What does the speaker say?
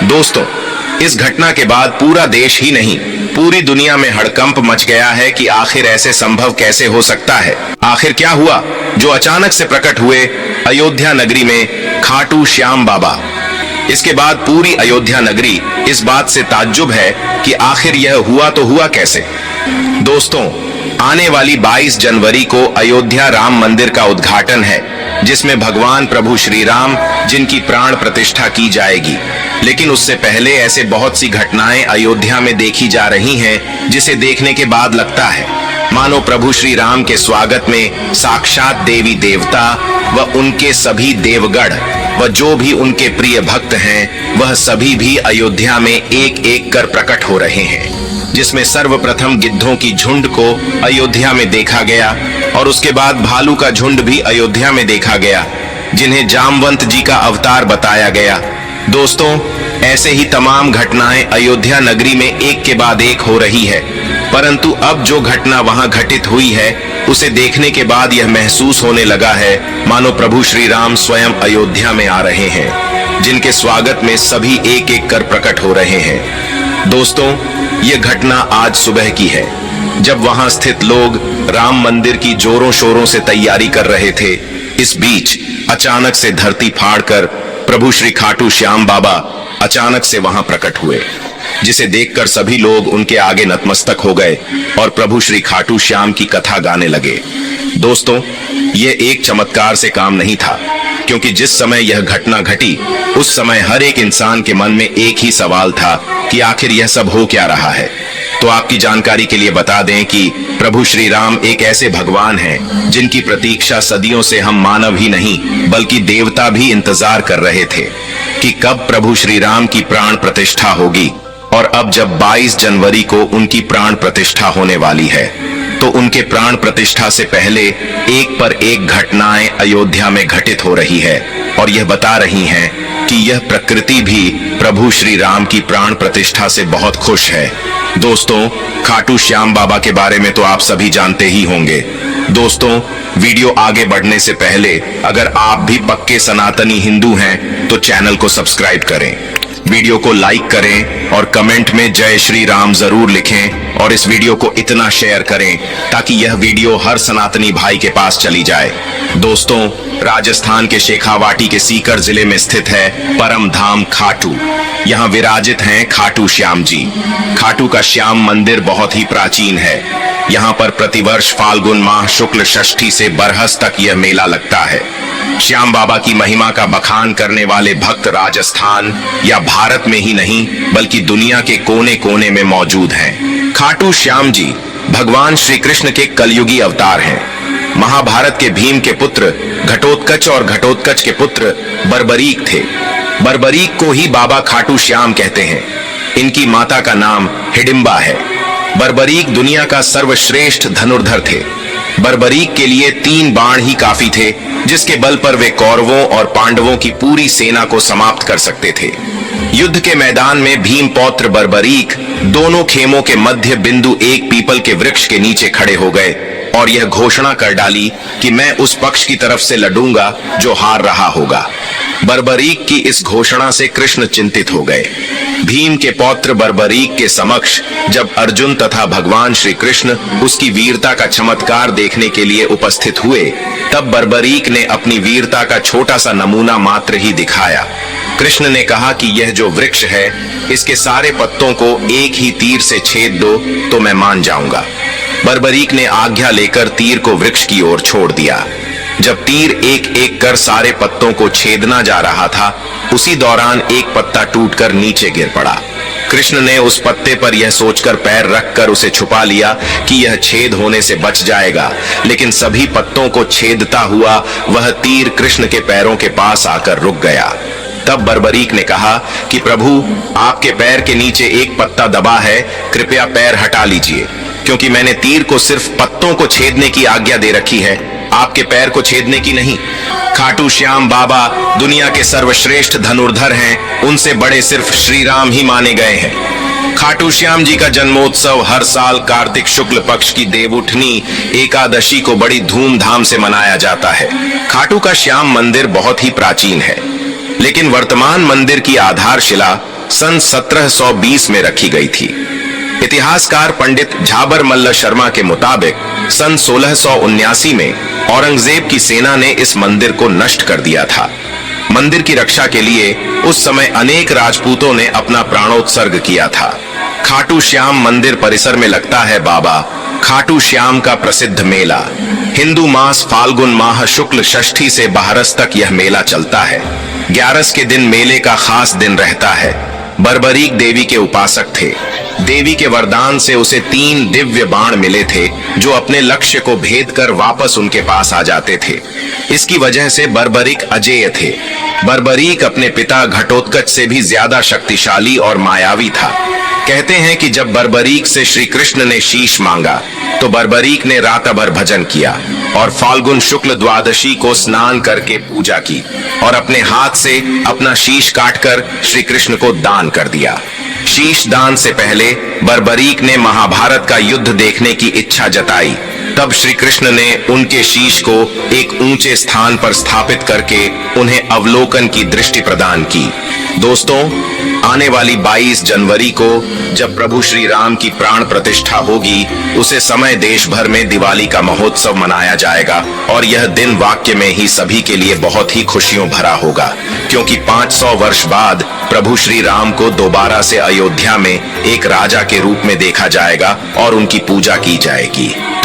दोस्तों, इस घटना के बाद पूरा देश ही नहीं, पूरी दुनिया में हड़कंप मच गया है कि आखिर ऐसे संभव कैसे हो सकता है। आखिर क्या हुआ जो अचानक से प्रकट हुए अयोध्या नगरी में खाटू श्याम बाबा। इसके बाद पूरी अयोध्या नगरी इस बात से ताज्जुब है कि आखिर यह हुआ तो हुआ कैसे। दोस्तों, आने वाली 22 जनवरी को अयोध्या राम मंदिर का उद्घाटन है, जिसमें भगवान प्रभु श्री राम जिनकी प्राण प्रतिष्ठा की जाएगी। लेकिन उससे पहले ऐसे बहुत सी घटनाएं अयोध्या में देखी जा रही हैं, जिसे देखने के बाद लगता है मानो प्रभु श्री राम के स्वागत में साक्षात देवी देवता व उनके सभी देवगढ़ व जो भी उनके प्रिय भक्त हैं, वह सभी भी अयोध्या में एक एक कर प्रकट हो रहे हैं। जिसमें सर्वप्रथम गिद्धों की झुंड को अयोध्या में देखा गया और उसके बाद भालू का झुंड भी अयोध्या में देखा गया, जिन्हें जामवंत जी का अवतार बताया गया। दोस्तों, ऐसे ही तमाम घटनाएं अयोध्या नगरी में एक के बाद एक हो रही है, परंतु अब जो घटना वहां घटित हुई है, उसे देखने के बाद यह महसूस होने लगा है मानो प्रभु श्री राम स्वयं अयोध्या में आ रहे हैं, जिनके स्वागत में सभी एक एक कर प्रकट हो रहे हैं। दोस्तों, ये घटना आज सुबह की है, जब वहां स्थित लोग राम मंदिर की जोरों शोरों से तैयारी कर रहे थे। इस बीच अचानक से धरती फाड़कर प्रभु श्री खाटू श्याम बाबा अचानक से वहां प्रकट हुए, जिसे देखकर सभी लोग उनके आगे नतमस्तक हो गए और प्रभु श्री खाटू श्याम की कथा गाने लगे। दोस्तों, ये एक चमत्कार से काम नहीं था, क्योंकि जिस समय यह घटना घटी उस समय हर एक इंसान के मन में एक ही सवाल था कि आखिर यह सब हो क्या रहा है। तो आपकी जानकारी के लिए बता दें कि प्रभु श्री राम एक ऐसे भगवान हैं जिनकी प्रतीक्षा सदियों से हम मानव ही नहीं बल्कि देवता भी इंतजार कर रहे थे कि कब प्रभु श्री राम की प्राण प्रतिष्ठा होगी। और अब जब 22 जनवरी को उनकी प्राण प्रतिष्ठा होने वाली है, तो उनके प्राण प्रतिष्ठा से पहले एक पर एक घटनाएं अयोध्या में घटित हो रही है और यह बता रही हैं कि यह प्रकृति भी प्रभु श्री राम की प्राण प्रतिष्ठा से बहुत खुश है। दोस्तों, खाटू श्याम बाबा के बारे में तो आप सभी जानते ही होंगे। दोस्तों, वीडियो आगे बढ़ने से पहले अगर आप भी पक्के सनातनी हिंदू हैं तो चैनल को सब्सक्राइब करें, वीडियो को लाइक करें और कमेंट में जय श्री राम जरूर लिखें और इस वीडियो को इतना शेयर करें ताकि यह वीडियो हर सनातनी भाई के पास चली जाए। दोस्तों, राजस्थान के शेखावाटी के सीकर जिले में स्थित है परम धाम खाटू। यहाँ विराजित हैं खाटू श्याम जी। खाटू का श्याम मंदिर बहुत ही प्राचीन है। यहाँ पर प्रतिवर्ष फाल्गुन माह शुक्ल षष्ठी से बरहस तक यह मेला लगता है। श्याम बाबा की महिमा का बखान करने वाले भक्त राजस्थान या भारत में ही नहीं बल्कि दुनिया के कोने कोने में मौजूद हैं। खाटू श्याम जी भगवान श्री कृष्ण के कलयुगी अवतार हैं। महाभारत के भीम के पुत्र घटोत्कच और घटोत्कच के पुत्र बर्बरीक थे। बर्बरीक को ही बाबा खाटू श्याम कहते हैं। इनकी माता का नाम हिडिंबा है। बर्बरीक दुनिया का सर्वश्रेष्ठ धनुर्धर थे। बर्बरीक के लिए 3 बाण ही काफी थे, जिसके बल पर वे कौरवों और पांडवों की पूरी सेना को समाप्त कर सकते थे। युद्ध के मैदान में भीम पौत्र बर्बरीक दोनों खेमों के मध्य बिंदु एक पीपल के वृक्ष के नीचे खड़े हो गए और यह घोषणा कर डाली कि मैं उस पक्ष की तरफ से लड़ूंगा जो हार रहा होगा। बर्बरीक की इस घोषणा से कृष्ण चिंतित हो गए। भीम के पौत्र बर्बरीक के समक्ष जब अर्जुन तथा भगवान श्री कृष्ण उसकी वीरता का चमत्कार देखने के लिए उपस्थित हुए, तब बर्बरीक ने अपनी वीरता का छोटा सा नमूना मात्र ही दिखाया। कृष्ण ने कहा कि यह जो वृक्ष है, इसके सारे पत्तों को एक ही तीर से छेद दो तो मैं मान जाऊंगा। बर्बरीक ने आज्ञा लेकर तीर को वृक्ष की ओर छोड़ दिया। जब तीर एक एक कर सारे पत्तों को छेदना जा रहा था, उसी दौरान एक पत्ता टूटकर नीचे गिर पड़ा। कृष्ण ने उस पत्ते पर यह सोचकर पैर रखकर उसे छुपा लिया कि यह छेद होने से बच जाएगा, लेकिन सभी पत्तों को छेदता हुआ वह तीर कृष्ण के पैरों के पास आकर रुक गया। तब बर्बरीक ने कहा कि प्रभु, आपके पैर के नीचे एक पत्ता दबा है, कृपया पैर हटा लीजिए, क्योंकि मैंने तीर को सिर्फ पत्तों को छेदने की आज्ञा दे रखी है, आपके पैर को छेदने की नहीं। खाटू श्याम बाबा दुनिया के सर्वश्रेष्ठ धनुर्धर हैं, उनसे बड़े सिर्फ श्री राम ही माने गए हैं। खाटू श्याम जी का जन्मोत्सव हर साल कार्तिक शुक्ल पक्ष की देवउठनी एकादशी को बड़ी धूमधाम से मनाया जाता है। खाटू का श्याम मंदिर बहुत ही प्राचीन है, लेकिन वर्तमान मंदिर की आधारशिला सन 1720 में रखी गई थी। इतिहासकार पंडित झाबर मल्ल शर्मा के मुताबिक सन 1679 में औरंगजेब की सेना ने इस मंदिर को नष्ट कर दिया था। मंदिर की रक्षा के लिए उस समय अनेक राजपूतों ने अपना प्राणोत्सर्ग किया था। खाटू श्याम मंदिर परिसर में लगता है बाबा खाटू श्याम का प्रसिद्ध मेला। हिंदू मास फाल्गुन माह शुक्ल षष्ठी से बहरस तक यह मेला चलता है। 11 के दिन मेले का खास दिन रहता है। बर्बरीक देवी के उपासक थे। देवी के वरदान से उसे 3 दिव्य बाण मिले थे जो अपने लक्ष्य को भेद कर वापस उनके पास आ जाते थे। इसकी वजह से बर्बरीक अजेय थे। बर्बरीक अपने पिता घटोत्कच से भी ज्यादा शक्तिशाली और मायावी था। कहते हैं कि जब बर्बरीक से श्री कृष्ण ने शीश मांगा तो बर्बरीक ने रात भर भजन किया और फाल्गुन शुक्ल द्वादशी को स्नान करके पूजा की और अपने हाथ से अपना शीश काटकर श्री कृष्ण को दान कर दिया। शीश दान से पहले बर्बरीक ने महाभारत का युद्ध देखने की इच्छा जताई। तब श्री कृष्ण ने उनके शीश को एक ऊंचे स्थान पर स्थापित करके उन्हें अवलोकन की दृष्टि प्रदान की। दोस्तों, आने वाली 22 जनवरी को जब प्रभु श्री राम की प्राण प्रतिष्ठा होगी, उसे समय देश भर में दिवाली का महोत्सव मनाया जाएगा और यह दिन वाक्य में ही सभी के लिए बहुत ही खुशियों भरा होगा, क्योंकि 500 वर्ष बाद प्रभु श्री राम को दोबारा से अयोध्या में एक राजा के रूप में देखा जाएगा और उनकी पूजा की जाएगी।